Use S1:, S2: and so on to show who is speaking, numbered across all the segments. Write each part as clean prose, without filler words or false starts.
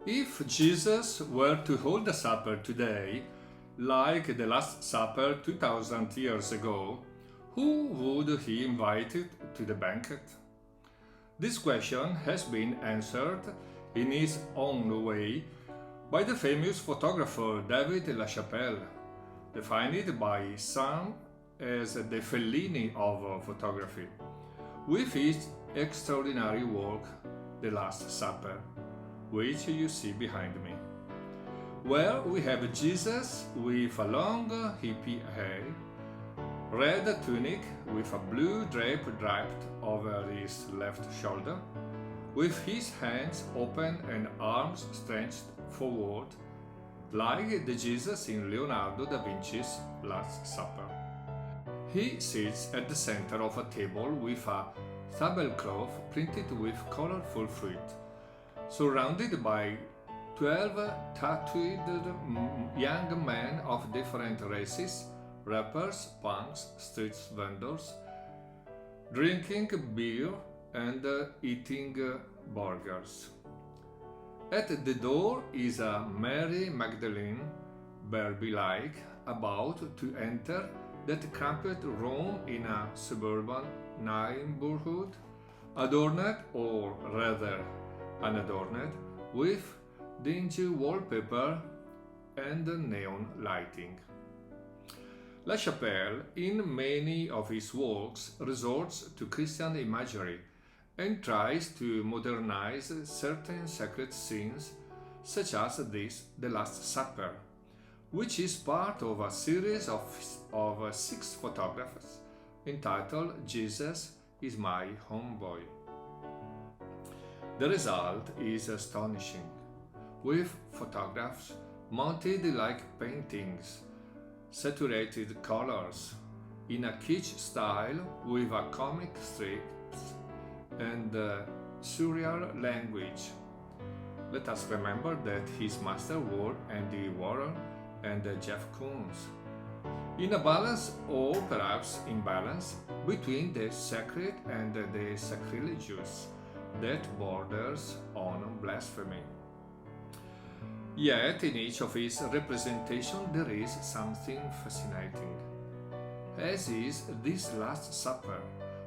S1: If Jesus were to hold a supper today, like the Last Supper 2000 years ago, who would he invite to the banquet? This question has been answered in his own way by the famous photographer David LaChapelle, defined by some as the Fellini of photography, with his extraordinary work, The Last Supper, which you see behind me, where we have Jesus with a long hippie hair, red tunic with a blue drape draped over his left shoulder, with his hands open and arms stretched forward, like the Jesus in Leonardo da Vinci's Last Supper. He sits at the center of a table with a tablecloth printed with colorful fruit, surrounded by 12 tattooed young men of different races, rappers, punks, street vendors, drinking beer and eating burgers. At the door is a Mary Magdalene, Barbie-like, about to enter that cramped room in a suburban neighborhood, adorned, or rather unadorned, with dingy wallpaper and neon lighting. LaChapelle, in many of his works, resorts to Christian imagery and tries to modernize certain sacred scenes, such as this, the Last Supper, which is part of a series of 6 photographs entitled Jesus is My Homeboy. The result is astonishing, with photographs mounted like paintings, saturated colors, in a kitsch style with a comic strips and surreal language. Let us remember that his master were Andy Warhol and Jeff Koons, in a balance or perhaps imbalance between the sacred and the sacrilegious that borders on blasphemy. Yet in each of his representations there is something fascinating, as is this Last Supper,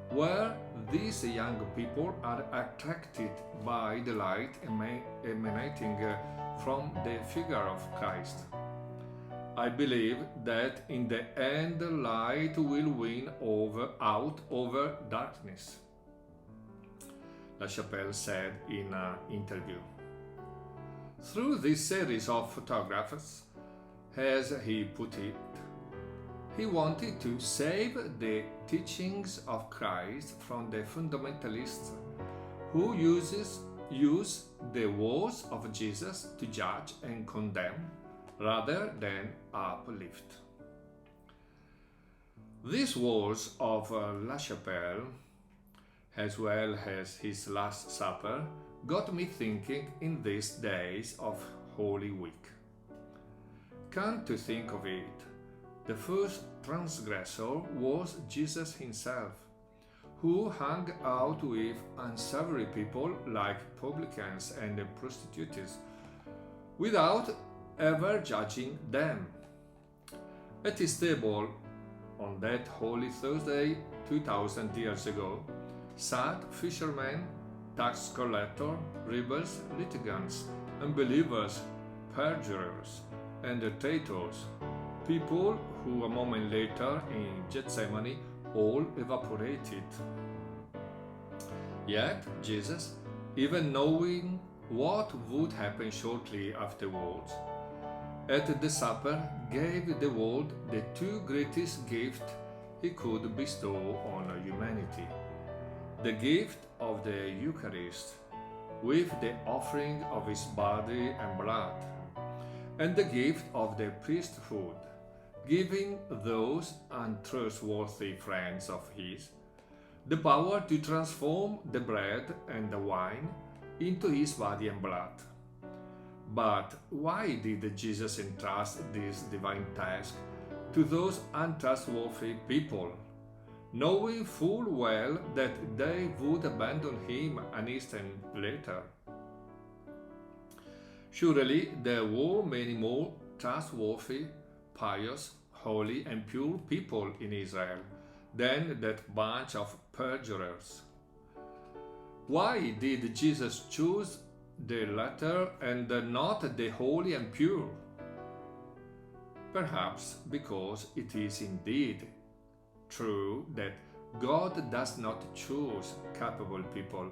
S1: where these young people are attracted by the light emanating from the figure of Christ. I believe that in the end light will win out over darkness, LaChapelle said in an interview. Through this series of photographs, as he put it, he wanted to save the teachings of Christ from the fundamentalists who use the words of Jesus to judge and condemn rather than uplift. These words of LaChapelle, as well as his Last Supper, got me thinking in these days of Holy Week. Come to think of it, the first transgressor was Jesus himself, who hung out with unsavory people like publicans and prostitutes, without ever judging them. At his table, on that Holy Thursday 2000 years ago, sat fishermen, tax collectors, rebels, litigants, unbelievers, perjurers, and traitors, people who a moment later in Gethsemane all evaporated. Yet Jesus, even knowing what would happen shortly afterwards, at the supper gave the world the 2 greatest gifts he could bestow on humanity: the gift of the Eucharist, with the offering of his body and blood, and the gift of the priesthood, giving those untrustworthy friends of his the power to transform the bread and the wine into his body and blood. But why did Jesus entrust this divine task to those untrustworthy people, knowing full well that they would abandon him an instant later? Surely there were many more trustworthy, pious, holy, and pure people in Israel than that bunch of perjurers. Why did Jesus choose the latter and not the holy and pure? Perhaps because it is indeed true that God does not choose capable people,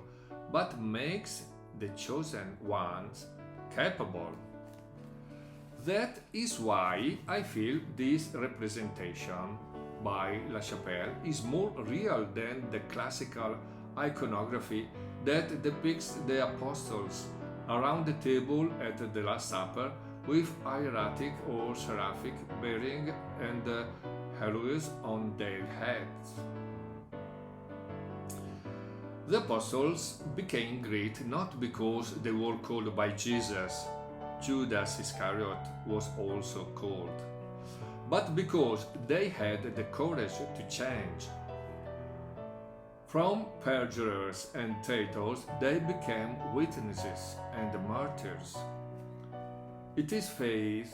S1: but makes the chosen ones capable. That is why I feel this representation by LaChapelle is more real than the classical iconography that depicts the apostles around the table at the Last Supper with hieratic or seraphic bearing and halos on their heads. The apostles became great not because they were called by Jesus, Judas Iscariot was also called, but because they had the courage to change. From perjurers and traitors, they became witnesses and martyrs. It is faith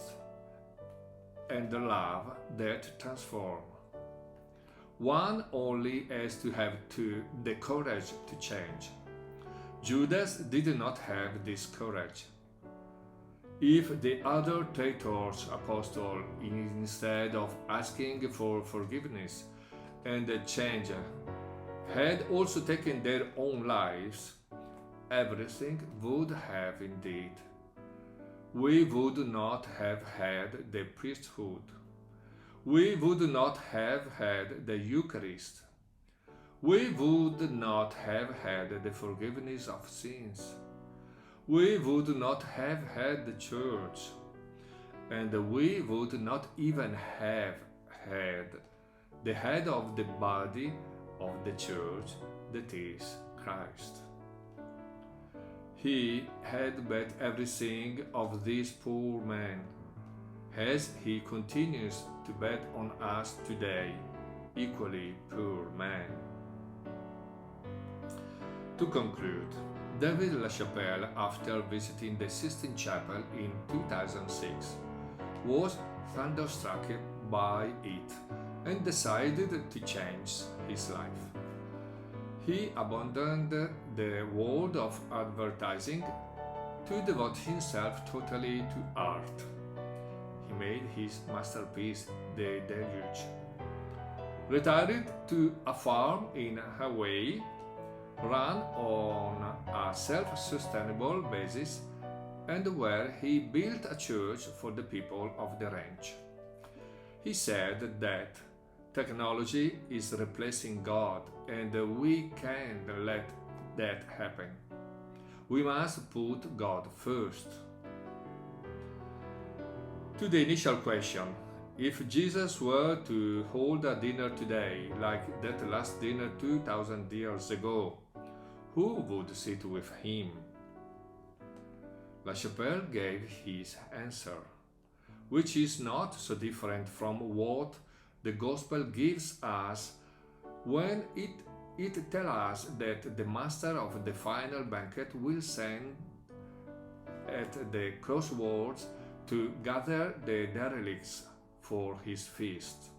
S1: and love that transform. One only has to have the courage to change. Judas did not have this courage. If the other traitors apostles, instead of asking for forgiveness and a change, had also taken their own lives, everything would have indeed. We would not have had the priesthood. We would not have had the Eucharist. We would not have had the forgiveness of sins. We would not have had the church. And we would not even have had the head of the body of the church, that is Christ. He had bet everything of this poor man, as he continues to bet on us today, equally poor men. To conclude, David LaChapelle, after visiting the Sistine Chapel in 2006, was thunderstruck by it and decided to change his life. He abandoned the world of advertising to devote himself totally to art. He made his masterpiece, The Deluge. Retired to a farm in Hawaii, run on a self-sustainable basis, and where he built a church for the people of the ranch. He said that technology is replacing God, and we can't let that happen. We must put God first. To the initial question, if Jesus were to hold a dinner today, like that last dinner 2000 years ago, who would sit with him? LaChapelle gave his answer, which is not so different from what the Gospel gives us when it tells us that the master of the final banquet will send at the crossroads to gather the derelicts for his feast.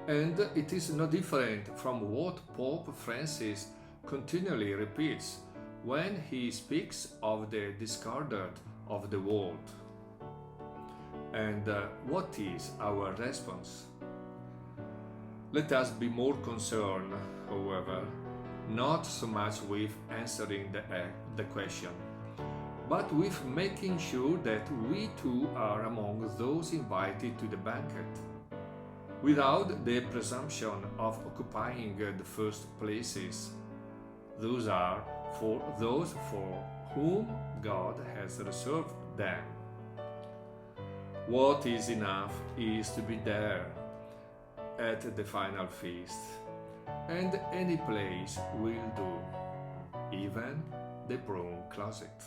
S1: And it is no different from what Pope Francis continually repeats when he speaks of the discarded of the world. And what is our response? Let us be more concerned, however, not so much with answering the question, but with making sure that we too are among those invited to the banquet, without the presumption of occupying the first places. Those are for those for whom God has reserved them. What is enough is to be there at the final feast, and any place will do, even the broom closet.